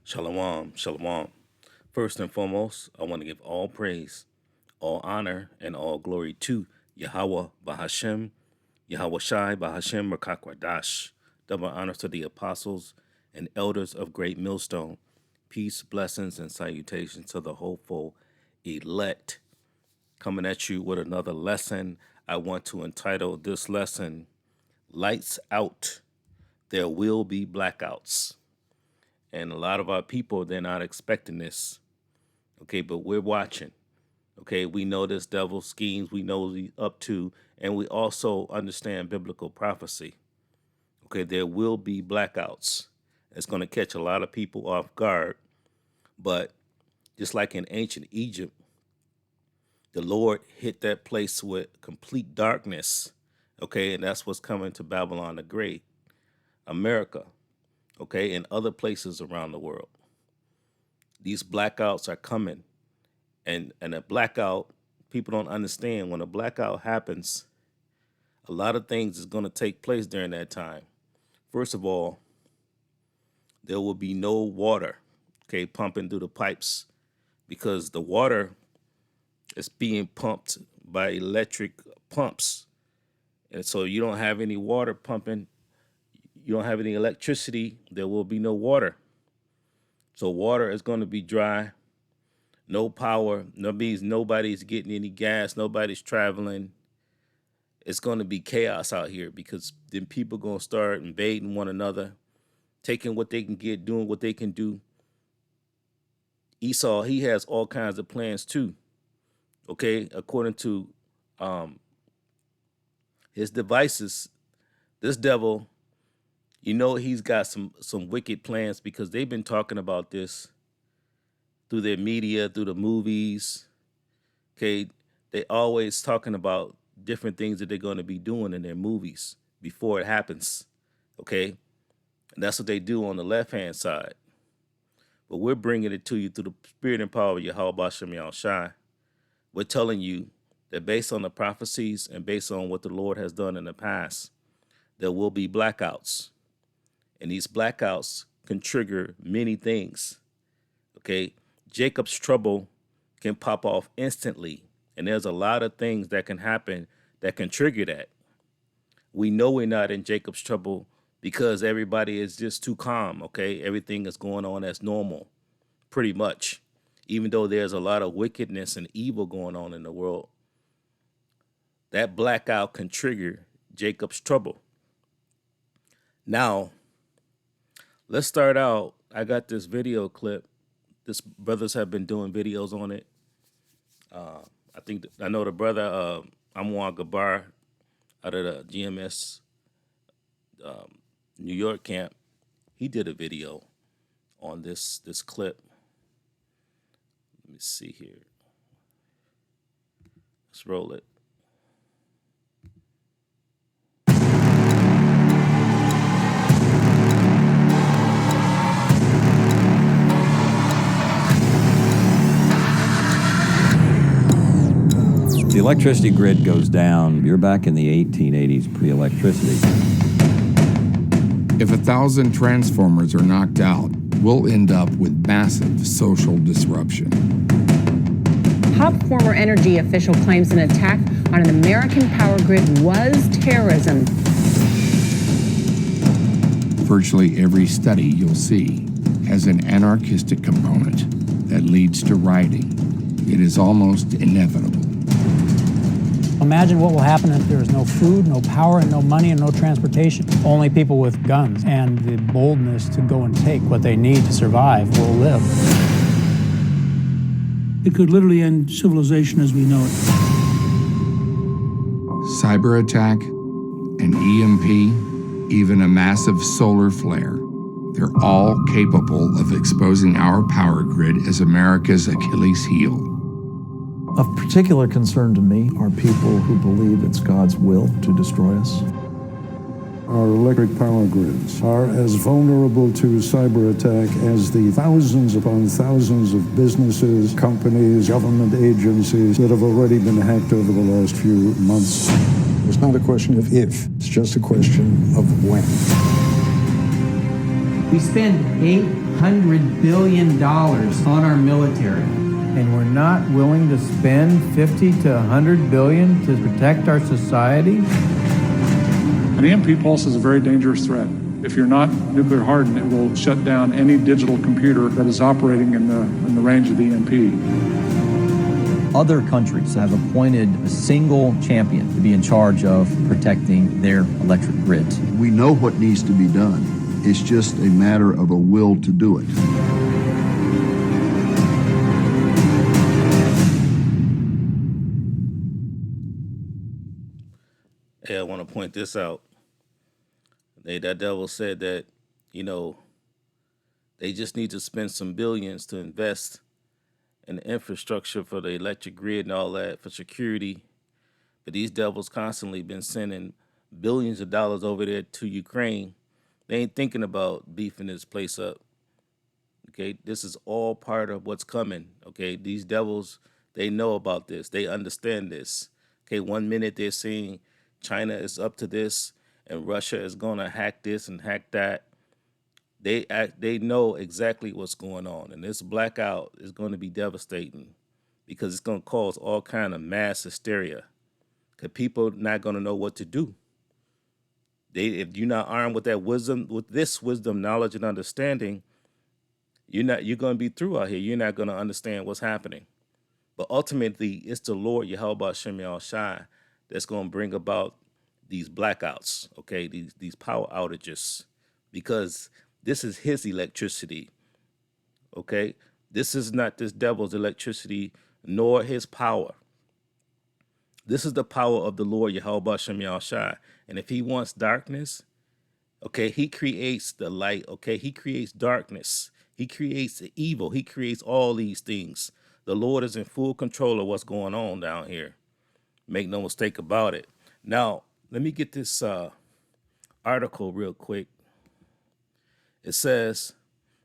Shalom, shalom. First and foremost, I want to give all praise, all honor, and all glory to Yahweh Bahashem, Yahweh Shai Bahashem Rakakwadash. Double honor to the apostles and elders of Great Millstone. Peace, blessings, and salutations to the hopeful elect. Coming at you with another lesson. I want to entitle this lesson, Lights Out. There will be blackouts. And a lot of our people, they're not expecting this. Okay, but we're watching. Okay, we know this devil schemes, we know what he's up to, and we also understand biblical prophecy. Okay, there will be blackouts. It's going to catch a lot of people off guard. But just like in ancient Egypt, the Lord hit that place with complete darkness. Okay, and that's what's coming to Babylon the Great, America. Okay, and other places around the world. These blackouts are coming. And a blackout, people don't understand. When a blackout happens, a lot of things is going to take place during that time. First of all, there will be no water, okay, pumping through the pipes because the water is being pumped by electric pumps. And so you don't have any water pumping. You don't have any electricity, there will be no water. So water is going to be dry, no power. That means nobody's getting any gas, nobody's traveling. It's going to be chaos out here because then people are going to start invading one another, taking what they can get, doing what they can do. Esau, he has all kinds of plans too. Okay, according to his devices, this devil, you know, he's got some wicked plans because they've been talking about this through their media, through the movies. Okay, they always talking about different things that they're going to be doing in their movies before it happens. Okay, and that's what they do on the left-hand side. But we're bringing it to you through the spirit and power of Yahweh Bashem Yahushai. We're telling you that based on the prophecies and based on what the Lord has done in the past, there will be blackouts. And these blackouts can trigger many things. Okay, Jacob's trouble can pop off instantly. And there's a lot of things that can happen that can trigger that. We know we're not in Jacob's trouble because everybody is just too calm. Okay, everything is going on as normal, pretty much. Even though there's a lot of wickedness and evil going on in the world, that blackout can trigger Jacob's trouble. Now, let's start out. I got this video clip. This brothers have been doing videos on it. I know the brother Amwar Gabar out of the GMS New York camp. He did a video on this clip. Let me see here. Let's roll it. The electricity grid goes down. You're back in the 1880s, pre-electricity. If 1,000 transformers are knocked out, we'll end up with massive social disruption. Top former energy official claims an attack on an American power grid was terrorism. Virtually every study you'll see has an anarchistic component that leads to rioting. It is almost inevitable. Imagine what will happen if there is no food, no power, and no money, and no transportation. Only people with guns and the boldness to go and take what they need to survive will live. It could literally end civilization as we know it. Cyber attack, an EMP, even a massive solar flare. They're all capable of exposing our power grid as America's Achilles heel. Of particular concern to me are people who believe it's God's will to destroy us. Our electric power grids are as vulnerable to cyber attack as the thousands upon thousands of businesses, companies, government agencies that have already been hacked over the last few months. It's not a question of if, it's just a question of when. We spend $100 billion on our military. And we're not willing to spend 50 to 100 billion to protect our society? An EMP pulse is a very dangerous threat. If you're not nuclear hardened, it will shut down any digital computer that is operating in the range of the EMP. Other countries have appointed a single champion to be in charge of protecting their electric grids. We know what needs to be done. It's just a matter of a will to do it. Hey, I want to point this out. That devil said that, they just need to spend some billions to invest in the infrastructure for the electric grid and all that for security. But these devils constantly been sending billions of dollars over there to Ukraine. They ain't thinking about beefing this place up. Okay, this is all part of what's coming. Okay, these devils, they know about this. They understand this. Okay, 1 minute they're saying China is up to this and Russia is going to hack this and hack that. They know exactly what's going on. And this blackout is going to be devastating because it's going to cause all kind of mass hysteria because people not going to know what to do. If you're not armed with that wisdom, with this wisdom, knowledge, and understanding, you're going to be through out here. You're not going to understand what's happening. But ultimately, it's the Lord Yahweh Shem Yahweh Shai that's going to bring about these blackouts, okay, these power outages, because this is his electricity, okay? This is not this devil's electricity, nor his power. This is the power of the Lord Yahweh Shem Yahweh Shai. And if he wants darkness, okay, he creates the light, okay? He creates darkness. He creates the evil. He creates all these things. The Lord is in full control of what's going on down here. Make no mistake about it. Now, let me get this article real quick. It says,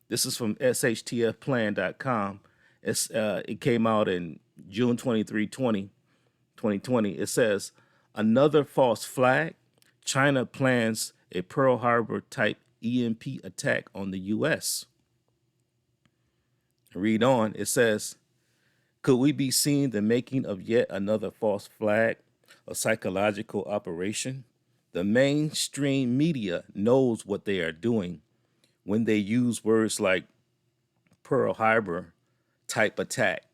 this is from shtfplan.com. It came out in June 23, 2020. It says, another false flag. China plans a Pearl Harbor type EMP attack on the U.S. Read on. It says, could we be seeing the making of yet another false flag, a psychological operation? The mainstream media knows what they are doing when they use words like Pearl Harbor type attack.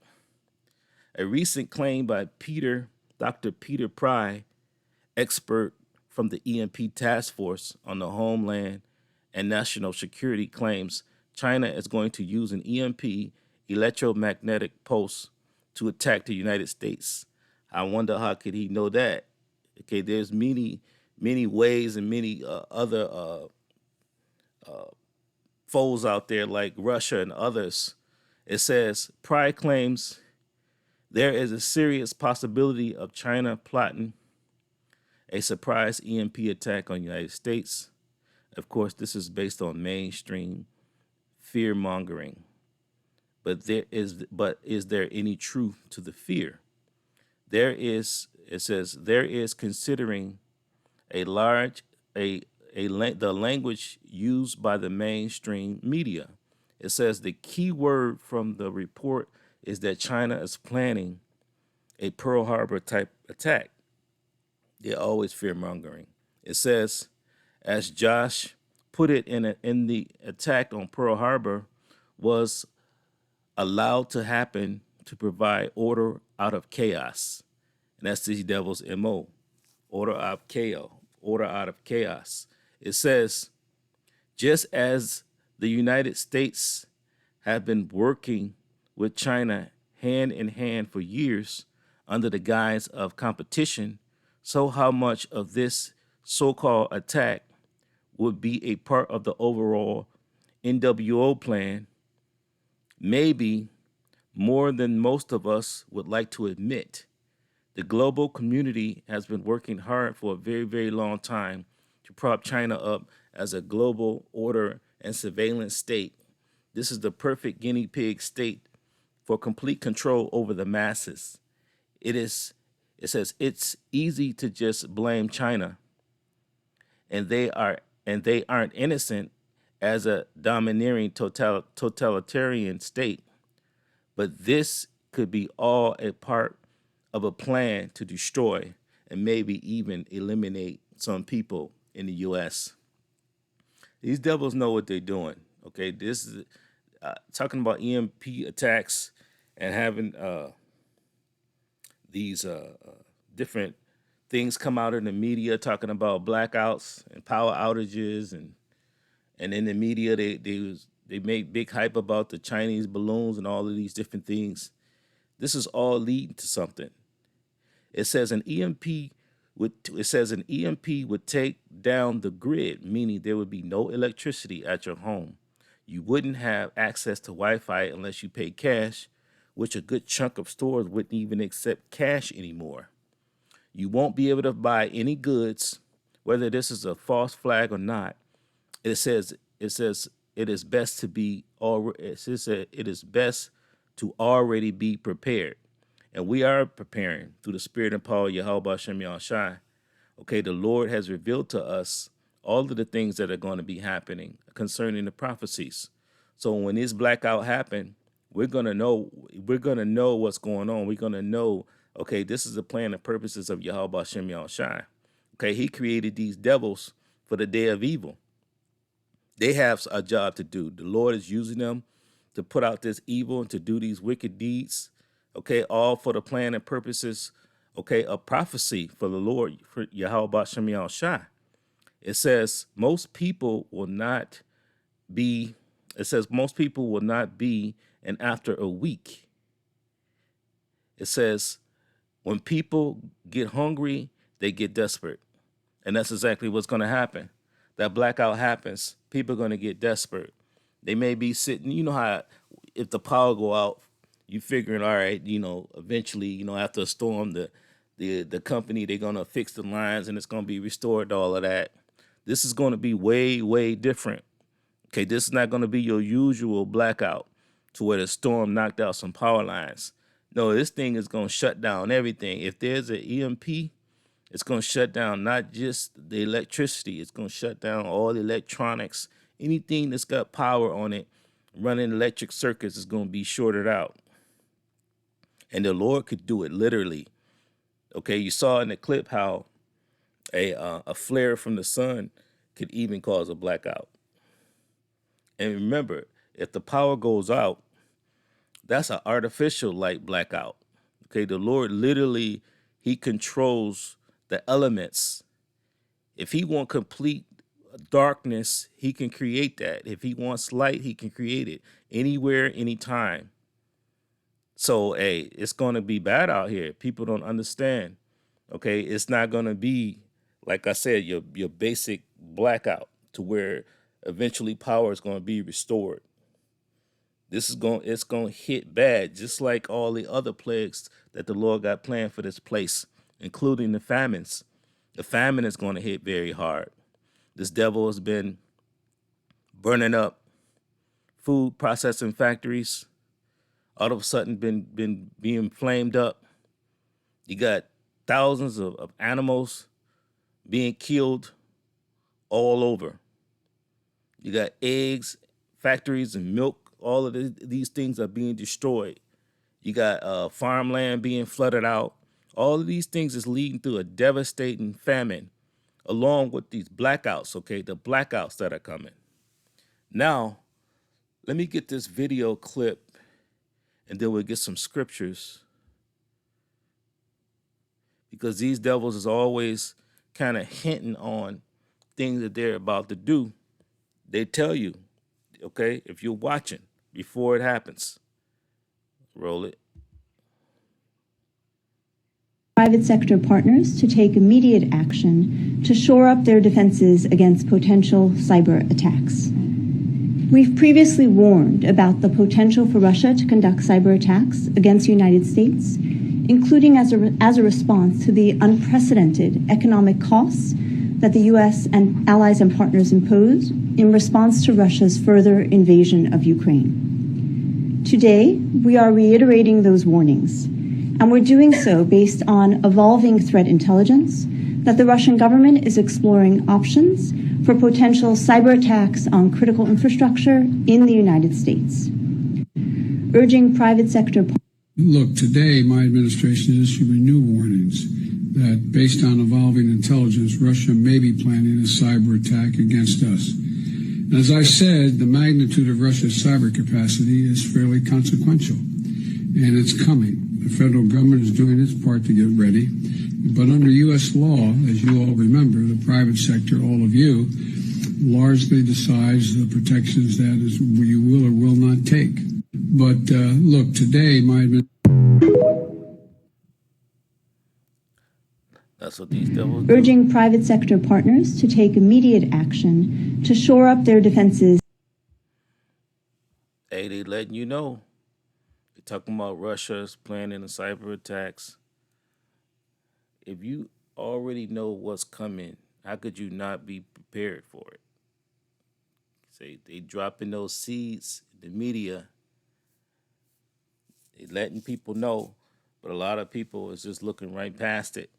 A recent claim by Dr. Peter Pry, expert from the EMP Task Force on the Homeland and National Security, claims China is going to use an EMP electromagnetic pulse to attack the United States. I wonder how could he know that? Okay, there's many ways and many other foes out there like Russia and others. It says, Pry claims there is a serious possibility of China plotting a surprise EMP attack on the United States. Of course, this is based on mainstream fear mongering. But is there any truth to the fear? There is, it says, there is considering the language used by the mainstream media. It says the key word from the report is that China is planning a Pearl Harbor type attack. They're always fear mongering. It says, as Josh put it in the attack on Pearl Harbor was allowed to happen to provide order out of chaos. And that's these devils' MO, order out of chaos. It says, just as the United States have been working with China hand in hand for years under the guise of competition, so how much of this so-called attack would be a part of the overall NWO plan? Maybe more than most of us would like to admit. The global community has been working hard for a very, very long time to prop China up as a global order and surveillance state. This is the perfect guinea pig state for complete control over the masses. It says it's easy to just blame China, and they aren't innocent as a domineering totalitarian state, but this could be all a part of a plan to destroy and maybe even eliminate some people in the U.S. These devils know what they're doing. Okay, this is talking about EMP attacks and having these different things come out in the media talking about blackouts and power outages, and in the media they make big hype about the Chinese balloons and all of these different things. This is all leading to something. It says an EMP would take down the grid, meaning there would be no electricity at your home. You wouldn't have access to Wi-Fi unless you pay cash, which a good chunk of stores wouldn't even accept cash anymore. You won't be able to buy any goods, whether this is a false flag or not. It says it is best to already be prepared. And we are preparing through the Spirit and power of Yahweh Hashem Yahushai. Okay, the Lord has revealed to us all of the things that are going to be happening concerning the prophecies. So when this blackout happen, we're gonna know what's going on. We're gonna know, okay, this is the plan and purposes of Yahweh Hashem Yahushai. Okay, he created these devils for the day of evil. They have a job to do. The Lord is using them to put out this evil and to do these wicked deeds. Okay, all for the plan and purposes, okay, of prophecy for the Lord, for Yahweh Hashem Yahushai. It says most people will not be, and after a week. It says when people get hungry, they get desperate. And that's exactly what's going to happen. That blackout happens, people are going to get desperate. They may be sitting, you know how if the power go out, you figuring, all right, eventually, after a storm, the company, they're going to fix the lines and it's going to be restored, all of that. This is going to be way, way different. Okay, this is not going to be your usual blackout to where the storm knocked out some power lines. No, this thing is going to shut down everything. If there's an EMP, it's going to shut down not just the electricity. It's going to shut down all the electronics. Anything that's got power on it, running electric circuits is going to be shorted out. And the Lord could do it literally. Okay, you saw in the clip how a flare from the sun could even cause a blackout. And remember, if the power goes out, that's an artificial light blackout. Okay, the Lord literally, he controls the elements. If he wants complete darkness, he can create that. If he wants light, he can create it anywhere, anytime. So, hey, it's going to be bad out here. People don't understand. Okay, it's not going to be, like I said, your basic blackout to where eventually power is going to be restored. It's going to hit bad, just like all the other plagues that the Lord got planned for this place, including the famines. The famine is going to hit very hard. This devil has been burning up food processing factories. All of a sudden been being flamed up. You got thousands of animals being killed all over. You got eggs, factories, and milk. All of these things are being destroyed. You got farmland being flooded out. All of these things is leading to a devastating famine, along with these blackouts, okay, the blackouts that are coming. Now, let me get this video clip, and then we'll get some scriptures. Because these devils is always kind of hinting on things that they're about to do. They tell you, okay, if you're watching before it happens. Roll it. Private sector partners to take immediate action to shore up their defenses against potential cyber attacks. We've previously warned about the potential for Russia to conduct cyber attacks against the United States, including as a response to the unprecedented economic costs that the U.S. and allies and partners impose in response to Russia's further invasion of Ukraine. Today, we are reiterating those warnings, and we're doing so based on evolving threat intelligence that the Russian government is exploring options for potential cyber attacks on critical infrastructure in the United States, urging private sector. Look, today my administration is issuing new warnings that based on evolving intelligence, Russia may be planning a cyber attack against us. And as I said, the magnitude of Russia's cyber capacity is fairly consequential, and it's coming. The federal government is doing its part to get ready, but under U.S. law, as you all remember, the private sector, all of you, largely decides the protections that is you will or will not take. But look, today my That's what these devils do. Urging private sector partners to take immediate action to shore up their defenses. Hey, they letting you know. They're talking about Russia's planning the cyber attacks. If you already know what's coming, how could you not be prepared for it? Say they dropping those seeds in the media. They letting people know, but a lot of people is just looking right past it.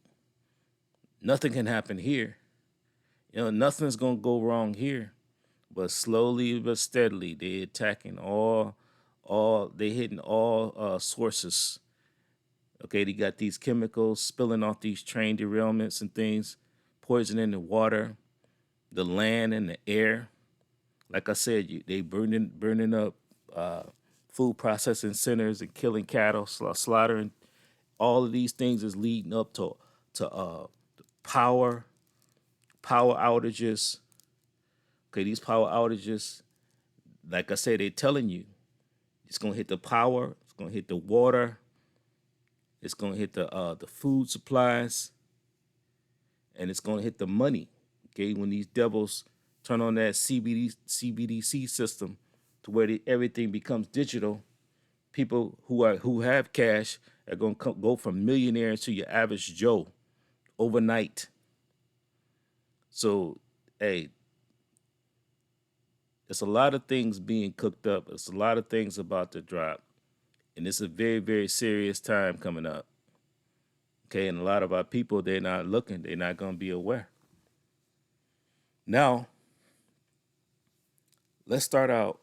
Nothing can happen here. You know, nothing's gonna go wrong here. But slowly but steadily, they attacking they hitting all sources. Okay, they got these chemicals spilling off these train derailments and things, poisoning the water, the land, and the air. Like I said, they burning up food processing centers and killing cattle, slaughtering. All of these things is leading up to power outages. Okay, these power outages, like I said, they're telling you, it's gonna hit the power, it's gonna hit the water, it's gonna hit the food supplies, and it's gonna hit the money. Okay, when these devils turn on that CBDC system to where everything becomes digital, people who have cash are gonna go from millionaires to your average Joe overnight. So, hey, there's a lot of things being cooked up. There's a lot of things about to drop. And it's a very, very serious time coming up. Okay, and a lot of our people, they're not looking. They're not going to be aware. Now, let's start out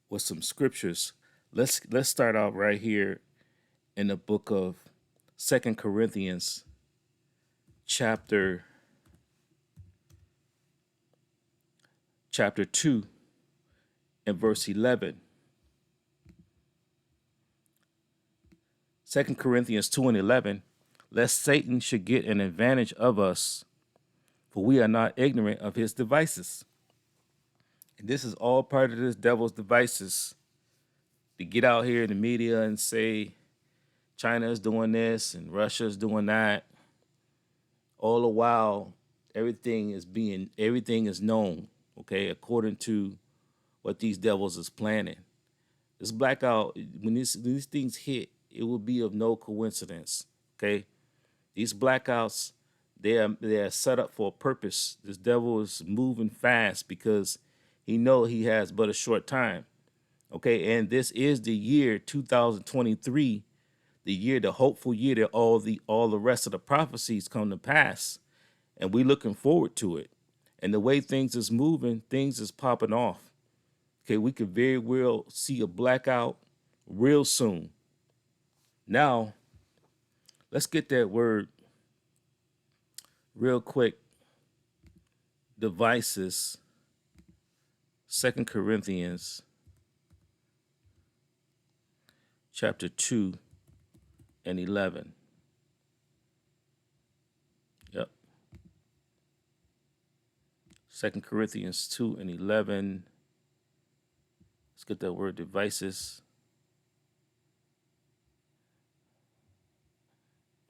with some scriptures. Let's start out right here in the book of 2 Corinthians chapter 2 and verse 11. 2 Corinthians 2 and 11, lest Satan should get an advantage of us, for we are not ignorant of his devices. And this is all part of this devil's devices to get out here in the media and say China is doing this and Russia is doing that. All the while, everything is known, okay, according to what these devils is planning. This blackout, when these things hit, it will be of no coincidence, okay? These blackouts, they are set up for a purpose. This devil is moving fast because he knows he has but a short time, okay? And this is the year 2023, the hopeful year that all the rest of the prophecies come to pass, and we're looking forward to it. And the way things is moving, things is popping off. Okay, we could very well see a blackout real soon. Now, let's get that word real quick. Devices, 2 Corinthians chapter 2 and 11. Yep. 2 Corinthians 2 and 11. Let's get that word devices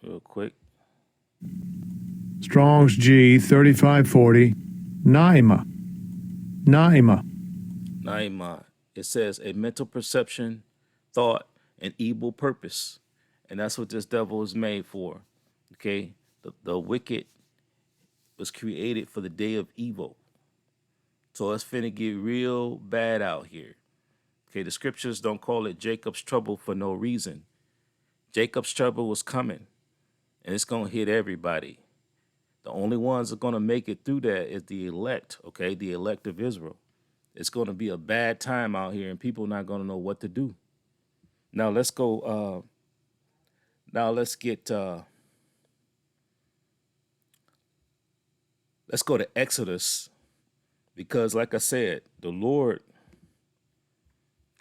real quick. Strong's G 3540. Naima. It says a mental perception, thought, and evil purpose. And that's what this devil is made for. Okay? The wicked was created for the day of evil. So it's finna get real bad out here. Okay, the scriptures don't call it Jacob's trouble for no reason. Jacob's trouble was coming, and it's gonna hit everybody. The only ones that are going to make it through that is the elect, okay? The elect of Israel. It's going to be a bad time out here, and people are not going to know what to do. Now let's go. Let's go to Exodus, because like I said, the Lord,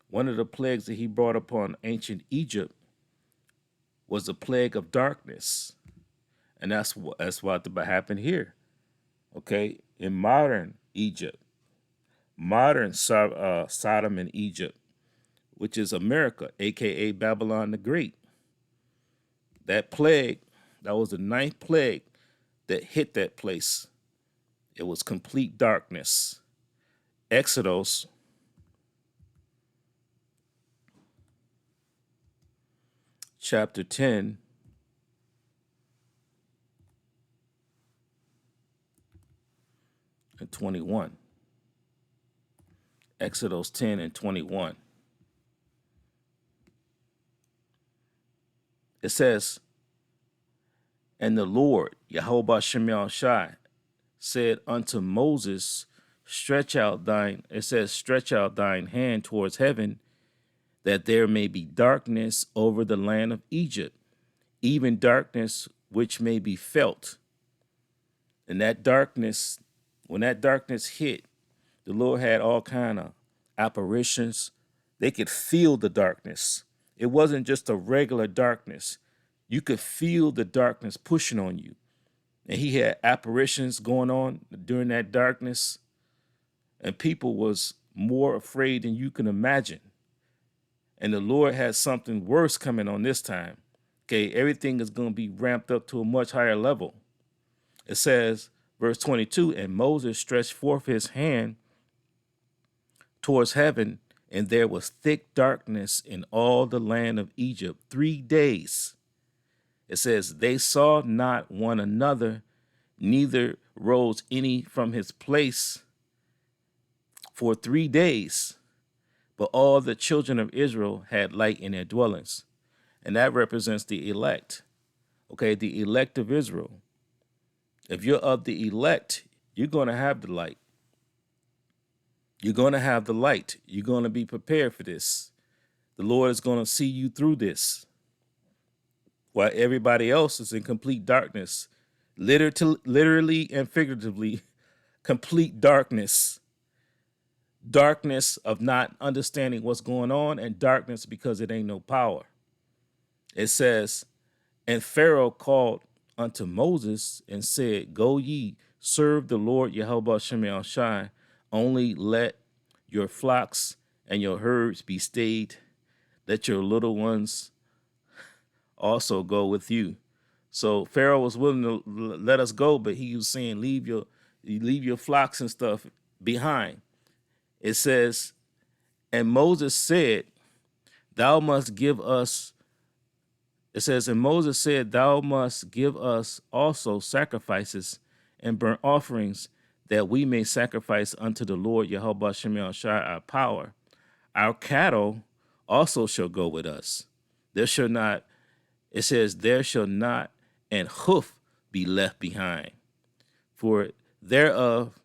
one of the plagues that he brought upon ancient Egypt was the plague of darkness. And that's what happened here. Okay. In modern Egypt, modern Sodom and Egypt, which is America, aka Babylon the Great. That plague, that was the 9th plague that hit that place. It was complete darkness. Exodus chapter 10 and 21. Exodus 10 and 21. It says, and the Lord, Yahweh Shem Shai, said unto Moses, stretch out thine hand towards heaven, that there may be darkness over the land of Egypt, even darkness which may be felt. And that darkness, when that darkness hit, the Lord had all kind of apparitions. They could feel the darkness. It wasn't just a regular darkness. You could feel the darkness pushing on you. And he had apparitions going on during that darkness. And people was more afraid than you can imagine. And the Lord had something worse coming on this time. Okay, everything is going to be ramped up to a much higher level. It says, verse 22, and Moses stretched forth his hand towards heaven, and there was thick darkness in all the land of Egypt 3 days. It says, they saw not one another, neither rose any from his place for 3 days. But all the children of Israel had light in their dwellings. And that represents the elect. Okay, the elect of Israel. If you're of the elect, you're going to have the light. You're going to have the light. You're going to be prepared for this. The Lord is going to see you through this. While everybody else is in complete darkness. Literally and figuratively, complete darkness. Darkness of not understanding what's going on, and darkness because it ain't no power. It says, and Pharaoh called unto Moses and said, go ye, serve the Lord Yahweh Shem Shai, only let your flocks and your herds be stayed, let your little ones also go with you. So Pharaoh was willing to let us go, but he was saying, leave your flocks and stuff behind. It says, and Moses said, thou must give us, it says, and Moses said, thou must give us also sacrifices and burnt offerings, that we may sacrifice unto the Lord Yahweh Shem Shai our power. Our cattle also shall go with us. There shall not, it says, there shall not an hoof be left behind. For thereof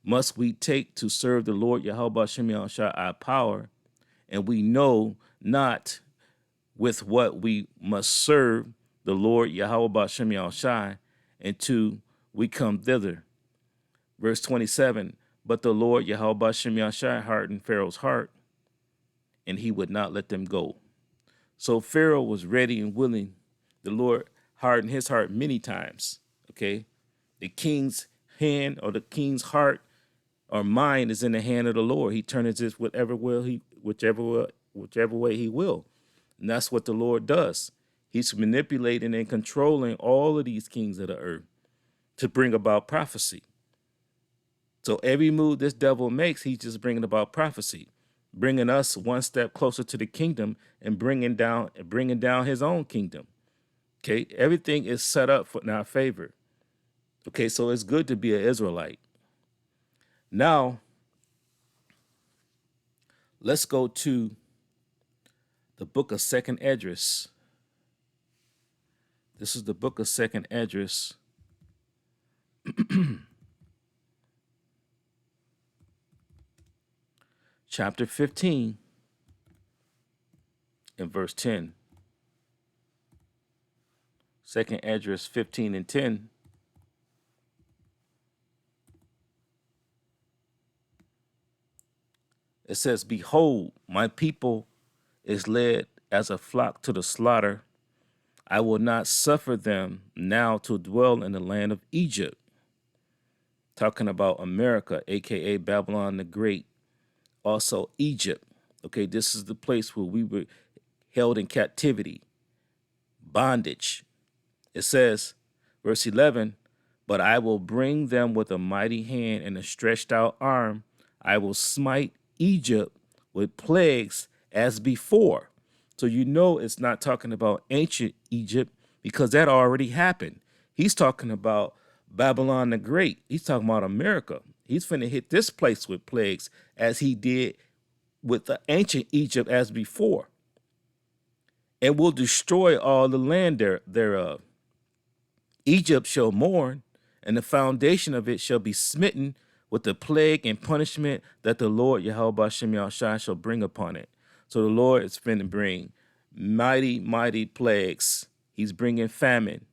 must we take to serve the Lord Yahweh Shem Shai our power, and we know not with what we must serve the Lord Yahweh Shem Shai until we come thither. Verse 27, but the Lord Yahweh Shem Shai hardened Pharaoh's heart, and he would not let them go. So Pharaoh was ready and willing. The Lord hardened his heart many times. Okay, the king's hand or the king's heart or mind is in the hand of the Lord. He turns it whichever way he will. And that's what the Lord does. He's manipulating and controlling all of these kings of the earth to bring about prophecy. So every move this devil makes, he's just bringing about prophecy, bringing us one step closer to the kingdom and bringing down his own kingdom. Okay, everything is set up in our favor. Okay, so it's good to be an Israelite. Now, let's go to the book of 2nd Esdras. This is the book of 2nd Esdras. Chapter 15 and verse 10. Second Esdras 15 and 10. It says, behold, my people is led as a flock to the slaughter. I will not suffer them now to dwell in the land of Egypt. Talking about America, aka Babylon the Great, also Egypt. Okay, this is the place where we were held in captivity, bondage. It says, verse 11, but I will bring them with a mighty hand and a stretched out arm. I will smite Egypt with plagues as before. So you know it's not talking about ancient Egypt because that already happened. He's talking about Babylon the Great. He's talking about America. He's finna hit this place with plagues as he did with the ancient Egypt as before. And will destroy all the land thereof. Egypt shall mourn, and the foundation of it shall be smitten with the plague and punishment that the Lord Yahweh Shem Yahushua shall bring upon it. So the Lord is finna bring mighty, mighty plagues. He's bringing famine.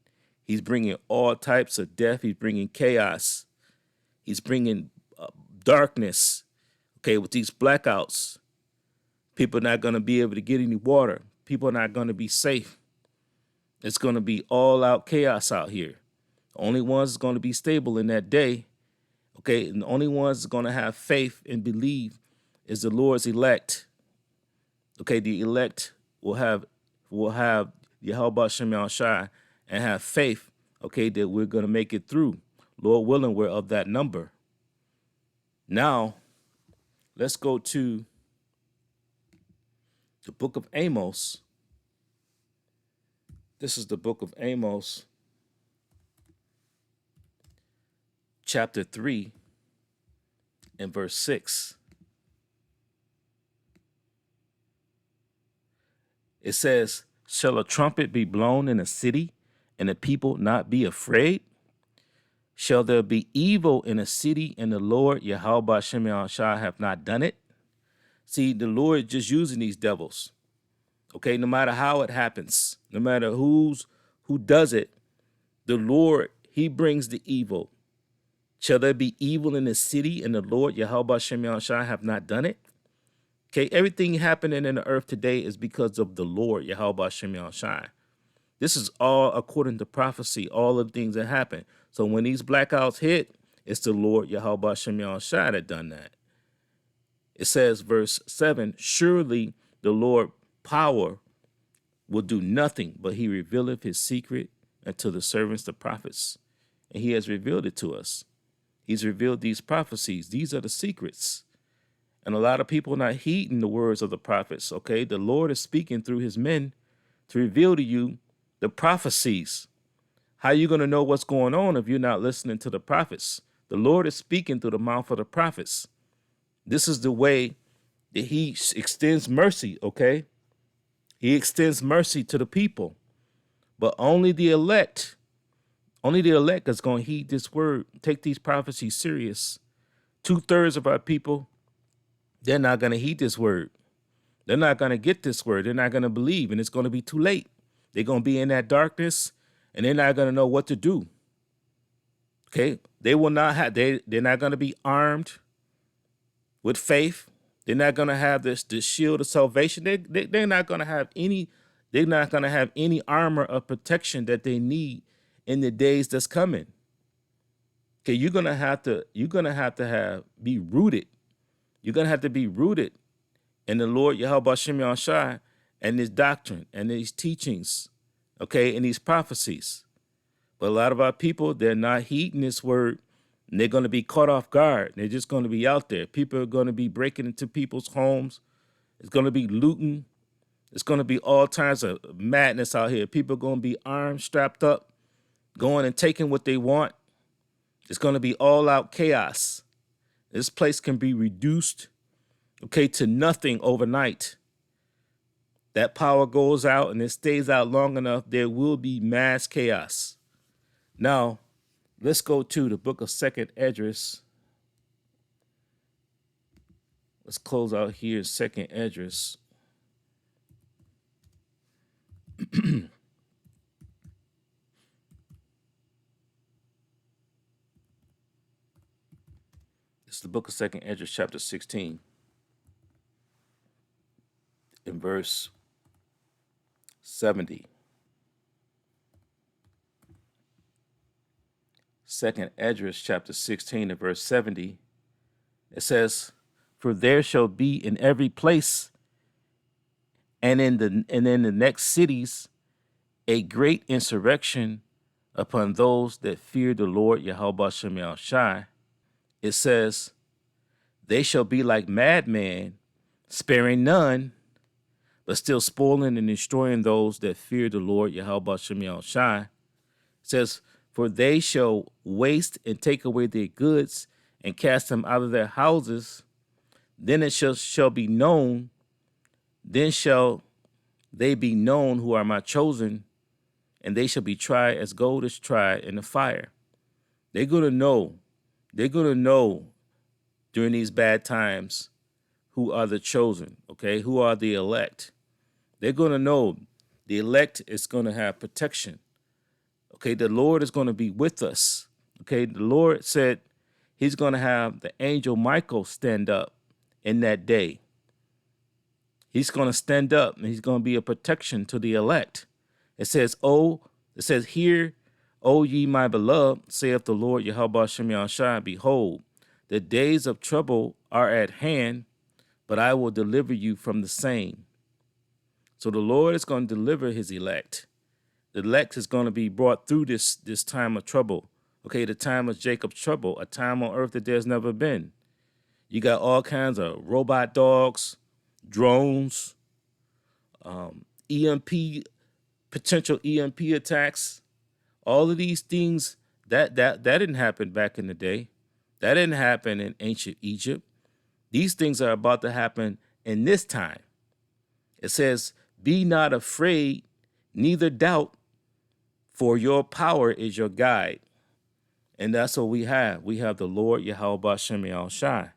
He's bringing all types of death. He's bringing chaos. He's bringing darkness. Okay, with these blackouts, people are not going to be able to get any water. People are not going to be safe. It's going to be all out chaos out here. The only ones that's going to be stable in that day, okay, and the only ones that's going to have faith and believe is the Lord's elect. Okay, the elect will have Yahweh Shem Yahushua and have faith, okay, that we're going to make it through. Lord willing, we're of that number. Now, let's go to the book of Amos. This is the book of Amos, chapter 3 and verse 6. It says, shall a trumpet be blown in a city and the people not be afraid? Shall there be evil in a city and the Lord Yahweh Shem Yahushua have not done it? See, the Lord just using these devils. Okay, no matter how it happens, no matter who does it, the Lord, he brings the evil. Shall there be evil in the city and the Lord Yahweh Shem Yahushua have not done it? Okay, everything happening in the earth today is because of the Lord Yahweh Shem Yahushua. This is all according to prophecy, all of the things that happen. So when these blackouts hit, it's the Lord Yahweh Shem Yahushua that done that. It says, verse 7, surely the Lord power will do nothing, but he revealeth his secret unto the servants, the prophets. And he has revealed it to us. He's revealed these prophecies. These are the secrets. And a lot of people are not heeding the words of the prophets, okay? The Lord is speaking through his men to reveal to you the prophecies. How are you going to know what's going on if you're not listening to the prophets? The Lord is speaking through the mouth of the prophets. This is the way that he extends mercy, okay? He extends mercy to the people. But only the elect is going to heed this word, take these prophecies serious. 2/3 of our people, they're not going to heed this word. They're not going to get this word. They're not going to believe, and it's going to be too late. They're going to be in that darkness, and they're not going to know what to do. Okay? They will not have, they're not going to be armed with faith. They're not going to have this shield of salvation. They're not going to have any armor of protection that they need in the days that's coming. Okay, you're gonna have to be rooted. You're gonna have to be rooted in the Lord Yahweh Shem Yahushua and his doctrine and these teachings, okay, and these prophecies. But a lot of our people, they're not heeding this word. And they're going to be caught off guard. They're just going to be out there. People are going to be breaking into people's homes. It's going to be looting. It's going to be all kinds of madness out here. People are going to be armed, strapped up, going and taking what they want. It's going to be all out chaos. This place can be reduced, okay, to nothing overnight. That power goes out and it stays out long enough, there will be mass chaos. Now, Let's go to the book of 2nd Esdras. Let's close out here 2nd Esdras. It's the book of 2nd Esdras, chapter 16, in verse 70. 2nd Esdras, chapter 16, and verse 70. It says, "For there shall be in every place and in the next cities a great insurrection upon those that fear the Lord Yahweh Shem Shai." It says, "They shall be like madmen, sparing none, but still spoiling and destroying those that fear the Lord Yahweh Shem Shai." It says, "For they shall waste and take away their goods and cast them out of their houses. Then it shall be known, then shall they be known who are my chosen, and they shall be tried as gold is tried in the fire." They're going to know during these bad times who are the chosen, okay? Who are the elect. They're going to know the elect is going to have protection. Okay, the Lord is going to be with us. Okay, the Lord said he's going to have the angel Michael stand up in that day. He's going to stand up and he's going to be a protection to the elect. It says, "Hear, O ye my beloved, saith the Lord Yahweh Shem Yahshai, behold, the days of trouble are at hand, but I will deliver you from the same." So the Lord is going to deliver his elect. The elect is going to be brought through this time of trouble. Okay, the time of Jacob's trouble, a time on earth that there's never been. You got all kinds of robot dogs, drones, potential EMP attacks. All of these things, that didn't happen back in the day. That didn't happen in ancient Egypt. These things are about to happen in this time. It says, "Be not afraid, neither doubt, for your power is your guide." And that's what we have. We have the Lord Yahweh Shem Shai.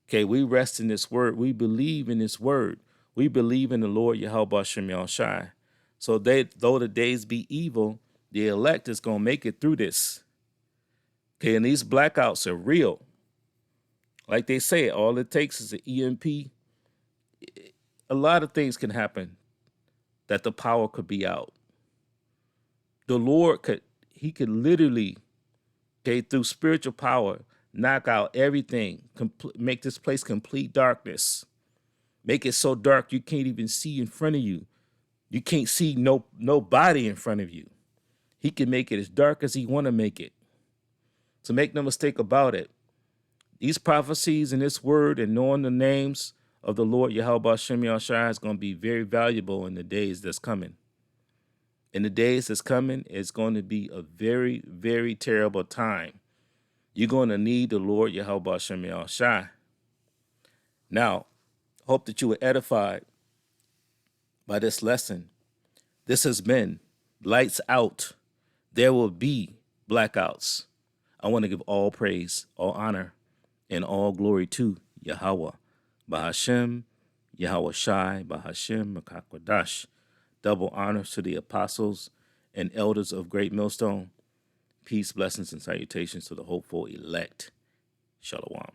Okay, we rest in this word. We believe in this word. We believe in the Lord Yahweh Shem Shai. So though the days be evil, the elect is going to make it through this. Okay, and these blackouts are real. Like they say, all it takes is an EMP. A lot of things can happen that the power could be out. The Lord could literally, okay, through spiritual power, knock out everything, make this place complete darkness. Make it so dark you can't even see in front of you. You can't see nobody in front of you. He can make it as dark as he want to make it. So make no mistake about it. These prophecies and this word and knowing the names of the Lord Yahweh Shem Yahshai is going to be very valuable in the days that's coming. In the days that's coming, it's going to be a very, very terrible time. You're going to need the Lord Yahweh Shem Yahshai. Now, hope that you were edified by this lesson. This has been Lights Out. There will be blackouts. I want to give all praise, all honor, and all glory to Yahweh, Bahashem, Yahweh Shai, Bahashem, Makakwadash. Double honors to the apostles and elders of Great Millstone. Peace, blessings, and salutations to the hopeful elect. Shalom.